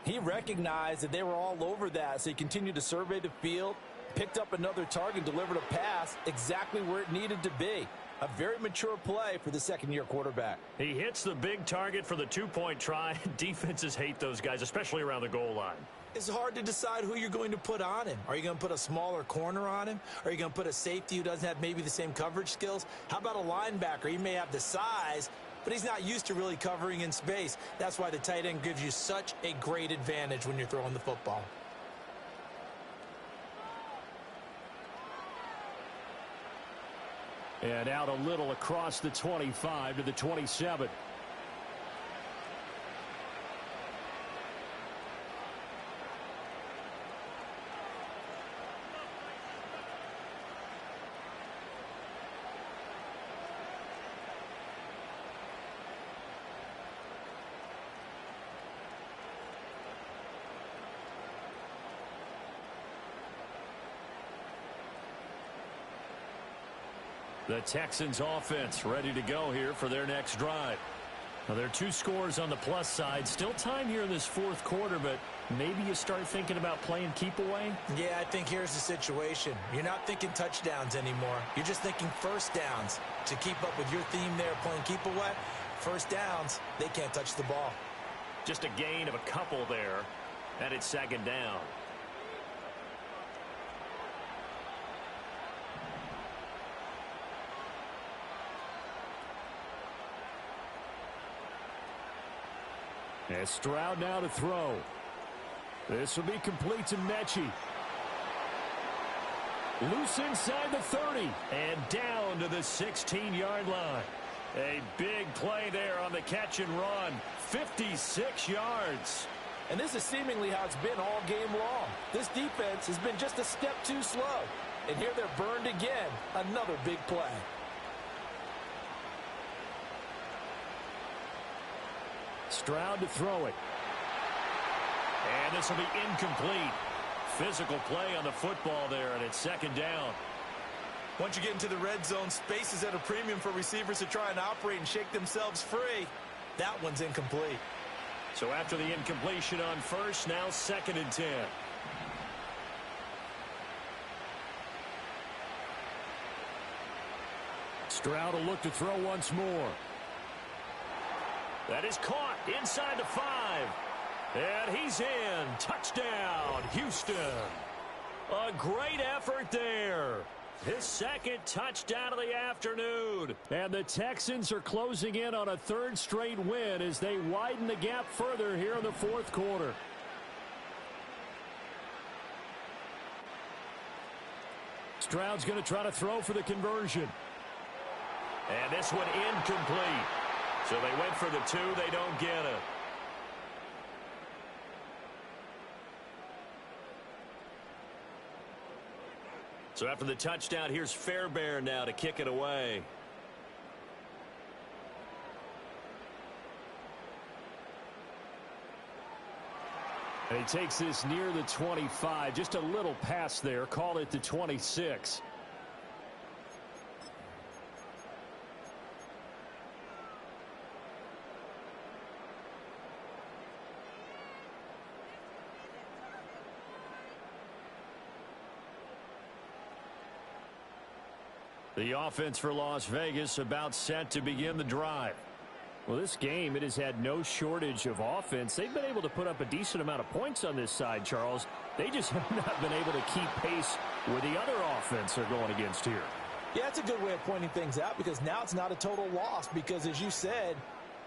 he recognized that they were all over that. So he continued to survey the field, picked up another target, delivered a pass exactly where it needed to be. A very mature play for the 2nd-year quarterback. He hits the big target for the 2-point try. Defenses hate those guys, especially around the goal line. It's hard to decide who you're going to put on him. Are you going to put a smaller corner on him? Are you going to put a safety who doesn't have maybe the same coverage skills? How about a linebacker? He may have the size, but he's not used to really covering in space. That's why the tight end gives you such a great advantage when you're throwing the football. And out a little across the 25 to the 27. The Texans offense ready to go here for their next drive. Now, there are 2 scores on the plus side. Still time here in this 4th quarter, but maybe you start thinking about playing keep away? Yeah, I think here's the situation. You're not thinking touchdowns anymore. You're just thinking first downs. To keep up with your theme there, playing keep away, first downs, they can't touch the ball. Just a gain of a couple there, and it's 2nd down. And Stroud now to throw. This will be complete to Mechie. Loose inside the 30. And down to the 16-yard line. A big play there on the catch and run. 56 yards. And this is seemingly how it's been all game long. This defense has been just a step too slow. And here they're burned again. Another big play. Stroud to throw it. And this will be incomplete. Physical play on the football there, and it's second down. Once you get into the red zone, space is at a premium for receivers to try and operate and shake themselves free. That one's incomplete. So after the incompletion on first, now 2nd and 10. Stroud will look to throw once more. That is caught inside the 5. And he's in. Touchdown, Houston. A great effort there. His 2nd touchdown of the afternoon. And the Texans are closing in on a 3rd straight win as they widen the gap further here in the 4th quarter. Stroud's going to try to throw for the conversion. And this one incomplete. So they went for the 2. They don't get it. So after the touchdown, here's Fairbairn now to kick it away. And he takes this near the 25. Just a little pass there. Call it the 26. The offense for Las Vegas about set to begin the drive. Well, this game, it has had no shortage of offense. They've been able to put up a decent amount of points on this side, Charles. They just have not been able to keep pace with the other offense they're going against here. Yeah, that's a good way of pointing things out because now it's not a total loss because, as you said,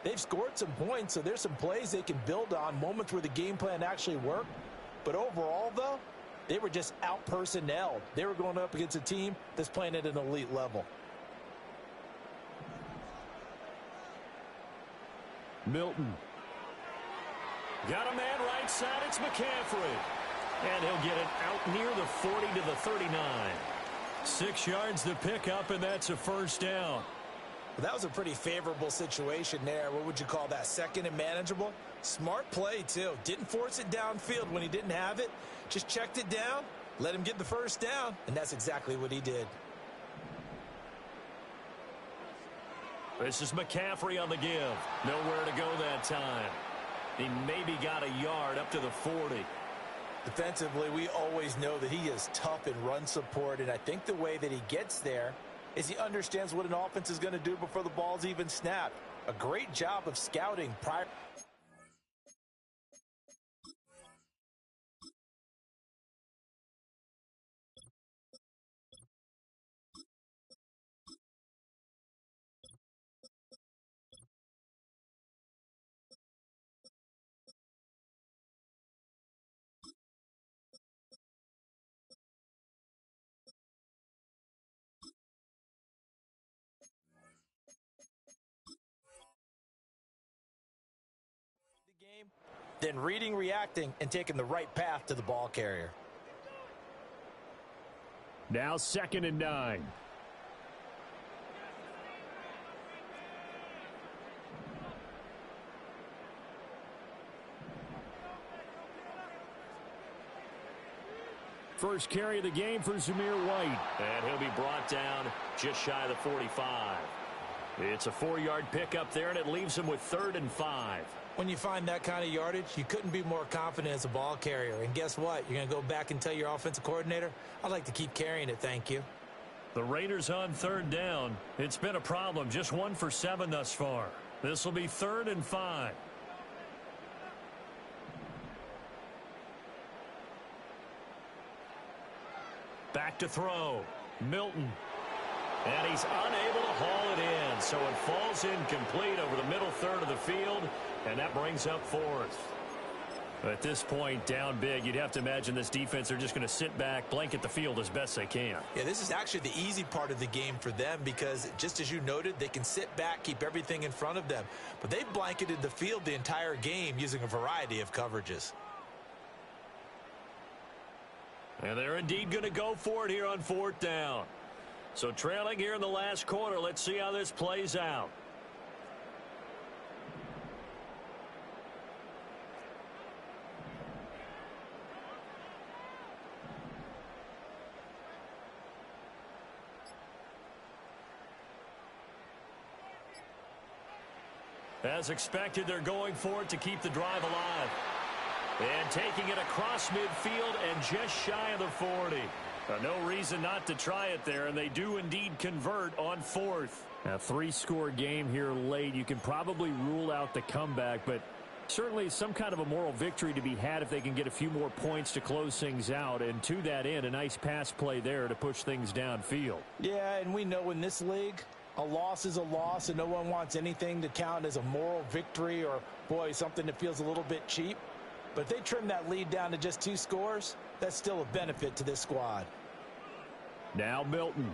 they've scored some points, so there's some plays they can build on, moments where the game plan actually worked. But overall, though, they were just out-personnelled. They were going up against a team that's playing at an elite level. Milton. Got a man right side. It's McCaffrey. And he'll get it out near the 40 to the 39. 6 yards to pick up, and that's a first down. Well, that was a pretty favorable situation there. What would you call that? 2nd and manageable? Smart play, too. Didn't force it downfield when he didn't have it. Just checked it down, let him get the first down, and that's exactly what he did. This is McCaffrey on the give. Nowhere to go that time. He maybe got a yard up to the 40. Defensively, we always know that he is tough in run support, and I think the way that he gets there is he understands what an offense is going to do before the ball's even snapped. A great job of scouting prior. Game, then reading, reacting, and taking the right path to the ball carrier. Now 2nd and 9. First carry of the game for Zamir White. And he'll be brought down just shy of the 45. It's a 4-yard pickup there, and it leaves him with 3rd and 5. When you find that kind of yardage, you couldn't be more confident as a ball carrier. And guess what? You're going to go back and tell your offensive coordinator, I'd like to keep carrying it, thank you. The Raiders on 3rd down. It's been a problem. Just 1 for 7 thus far. This will be 3rd and 5. Back to throw. Milton. And he's unable to haul it in, so it falls incomplete over the middle third of the field, and that brings up fourth. At this point, down big, you'd have to imagine this defense are just going to sit back, blanket the field as best they can. Yeah, this is actually the easy part of the game for them because, just as you noted, they can sit back, keep everything in front of them. But they've blanketed the field the entire game using a variety of coverages. And they're indeed going to go for it here on fourth down. So trailing here in the last quarter, let's see how this plays out. As expected, they're going for it to keep the drive alive. And taking it across midfield and just shy of the 40. No reason not to try it there, and they do indeed convert on fourth. A three-score game here late. You can probably rule out the comeback, but certainly some kind of a moral victory to be had if they can get a few more points to close things out. And to that end, a nice pass play there to push things downfield. Yeah, and we know in this league, a loss is a loss, and no one wants anything to count as a moral victory or, boy, something that feels a little bit cheap. But if they trim that lead down to just 2 scores, that's still a benefit to this squad. Now Milton.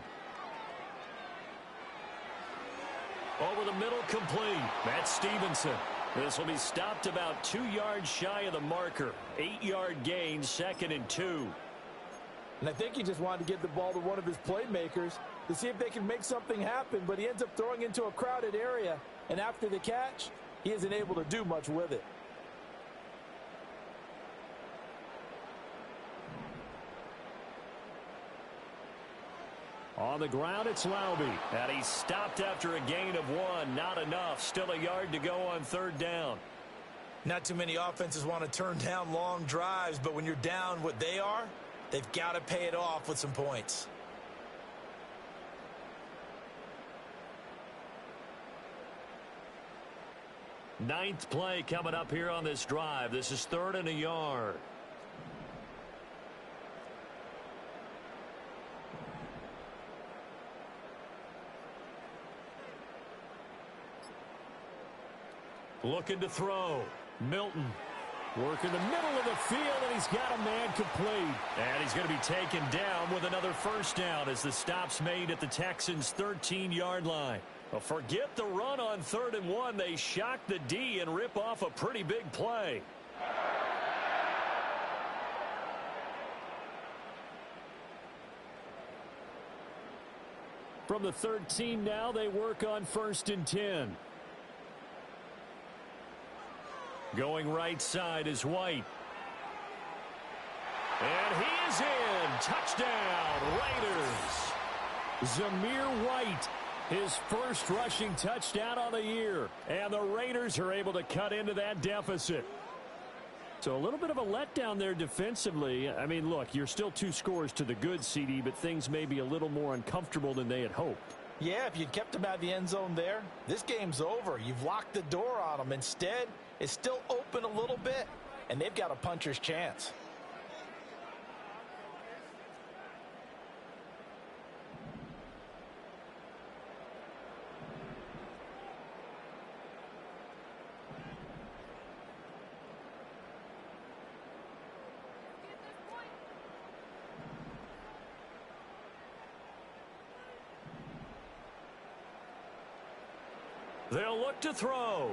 Over the middle, complete. That's Stevenson. This will be stopped about 2 yards shy of the marker. 8-yard gain, 2nd and 2. And I think he just wanted to get the ball to one of his playmakers to see if they can make something happen, but he ends up throwing into a crowded area, and after the catch, he isn't able to do much with it. On the ground, it's Laube. And he's stopped after a gain of 1. Not enough. Still a yard to go on third down. Not too many offenses want to turn down long drives, but when you're down what they are, they've got to pay it off with some points. Ninth play coming up here on this drive. This is 3rd and a yard. Looking to throw. Milton. Work in the middle of the field, and he's got a man complete. And he's going to be taken down with another first down as the stop's made at the Texans' 13-yard line. Well, forget the run on 3rd and 1. They shock the D and rip off a pretty big play. From the 13 now, they work on 1st and 10. Going right side is White. And he is in. Touchdown, Raiders. Zamir White, his first rushing touchdown on the year. And the Raiders are able to cut into that deficit. So a little bit of a letdown there defensively. I mean, look, you're still 2 scores to the good, CD, but things may be a little more uncomfortable than they had hoped. Yeah, if you'd kept them out of the end zone there, this game's over. You've locked the door on them. Instead, it's still open a little bit, and they've got a puncher's chance. They'll look to throw.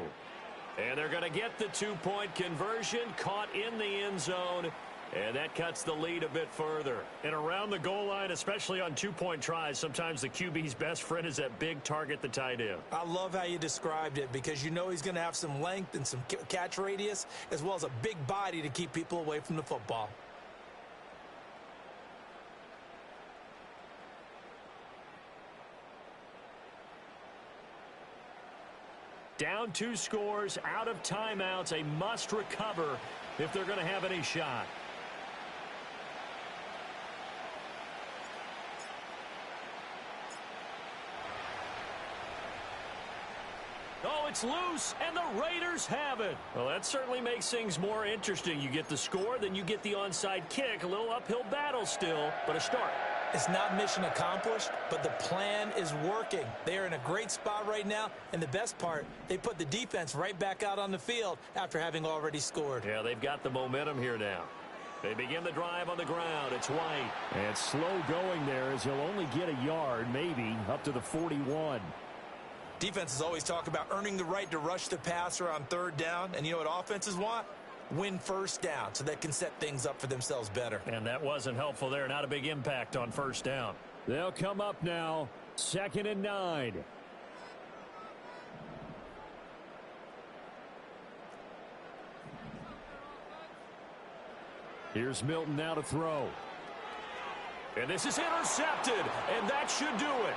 And they're going to get the 2-point conversion, caught in the end zone, and that cuts the lead a bit further. And around the goal line, especially on 2-point tries, sometimes the QB's best friend is that big target, the tight end. I love how you described it because you know he's going to have some length and some catch radius as well as a big body to keep people away from the football. Down 2 scores, out of timeouts, a must recover if they're going to have any shot. Oh, it's loose, and the Raiders have it. Well, that certainly makes things more interesting. You get the score, then you get the onside kick. A little uphill battle still, but a start. It's not mission accomplished, but the plan is working. They are in a great spot right now, and the best part, they put the defense right back out on the field after having already scored. Yeah, they've got the momentum here now. They begin the drive on the ground. It's White. And slow going there as he'll only get a yard, maybe, up to the 41. Defenses always talk about earning the right to rush the passer on third down, and you know what offenses want? Win first down so they can set things up for themselves better. And that wasn't helpful there. Not a big impact on first down. They'll come up now, 2nd and 9. Here's Milton now to throw. And this is intercepted, and that should do it.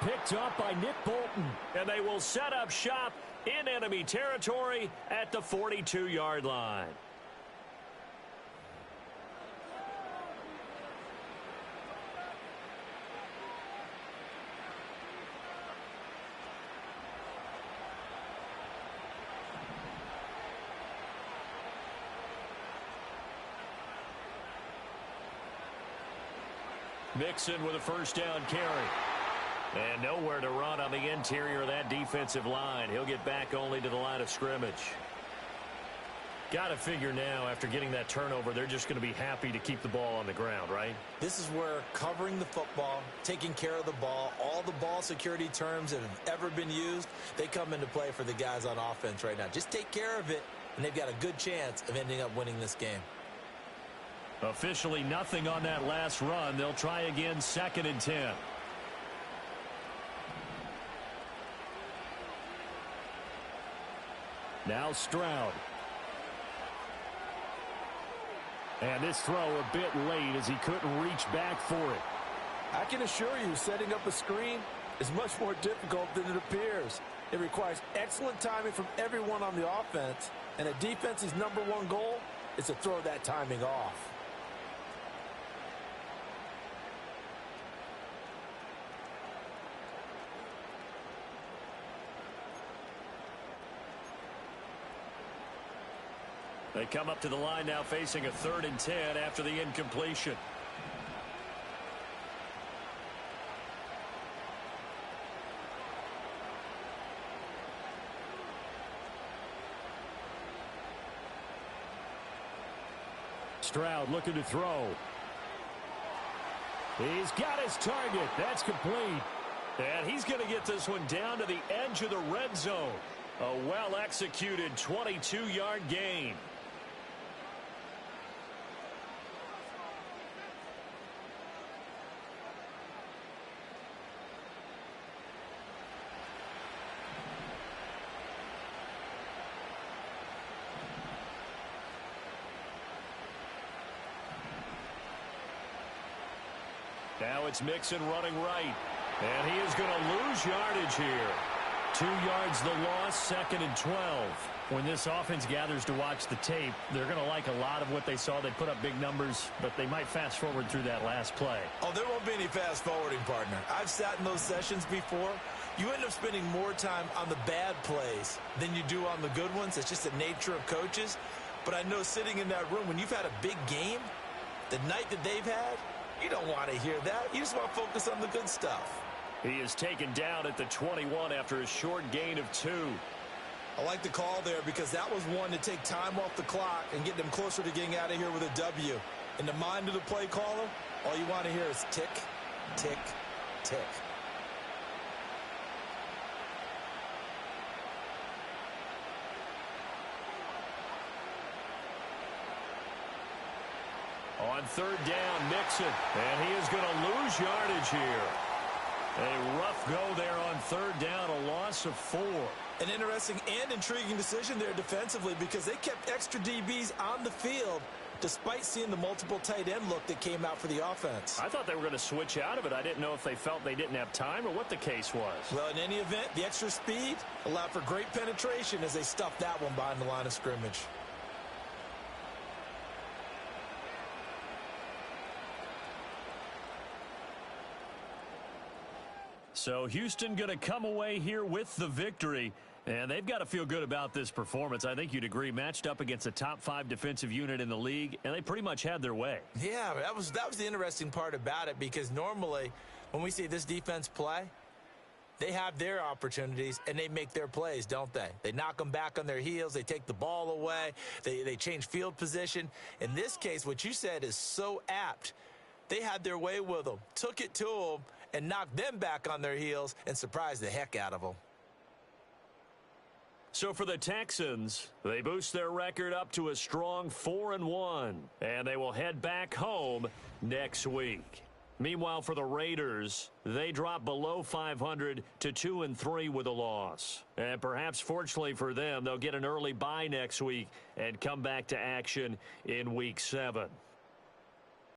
Picked up by Nick Bolton. And they will set up shop in enemy territory at the 42-yard line. Mixon with a first down carry. And nowhere to run on the interior of that defensive line. He'll get back only to the line of scrimmage. Got to figure now, after getting that turnover, they're just going to be happy to keep the ball on the ground, right? This is where covering the football, taking care of the ball, all the ball security terms that have ever been used, they come into play for the guys on offense right now. Just take care of it, and they've got a good chance of ending up winning this game. Officially nothing on that last run. They'll try again, 2nd and 10. Now Stroud. And this throw a bit late as he couldn't reach back for it. I can assure you, setting up a screen is much more difficult than it appears. It requires excellent timing from everyone on the offense, and a defense's #1 goal is to throw that timing off. They come up to the line now facing a 3rd and 10 after the incompletion. Stroud looking to throw. He's got his target. That's complete. And he's going to get this one down to the edge of the red zone. A well-executed 22-yard gain. Now it's Mixon running right. And he is going to lose yardage here. 2 yards the loss, 2nd and 12. When this offense gathers to watch the tape, they're going to like a lot of what they saw. They put up big numbers, but they might fast forward through that last play. Oh, there won't be any fast forwarding, partner. I've sat in those sessions before. You end up spending more time on the bad plays than you do on the good ones. It's just the nature of coaches. But I know sitting in that room, when you've had a big game, the night that they've had, you don't want to hear that. You just want to focus on the good stuff. He is taken down at the 21 after a short gain of 2. I like the call there because that was one to take time off the clock and get them closer to getting out of here with a W. In the mind of the play caller, all you want to hear is tick, tick, tick. On 3rd down, Mixon. And he is going to lose yardage here. A rough go there on 3rd down, a loss of 4. An interesting and intriguing decision there defensively because they kept extra DBs on the field despite seeing the multiple tight end look that came out for the offense. I thought they were going to switch out of it. I didn't know if they felt they didn't have time or what the case was. Well, in any event, the extra speed allowed for great penetration as they stuffed that one behind the line of scrimmage. So Houston going to come away here with the victory. And they've got to feel good about this performance. I think you'd agree, matched up against a top 5 defensive unit in the league, and they pretty much had their way. Yeah, that was the interesting part about it, because normally when we see this defense play, they have their opportunities, and they make their plays, don't they? They knock them back on their heels. They take the ball away. They change field position. In this case, what you said is so apt. They had their way with them, took it to them, and knocked them back on their heels and surprised the heck out of them. So for the Texans, they boost their record up to a strong 4-1, and they will head back home next week. Meanwhile, for the Raiders, they drop below 500 to 2-3 with a loss. And perhaps fortunately for them, they'll get an early bye next week and come back to action in Week 7.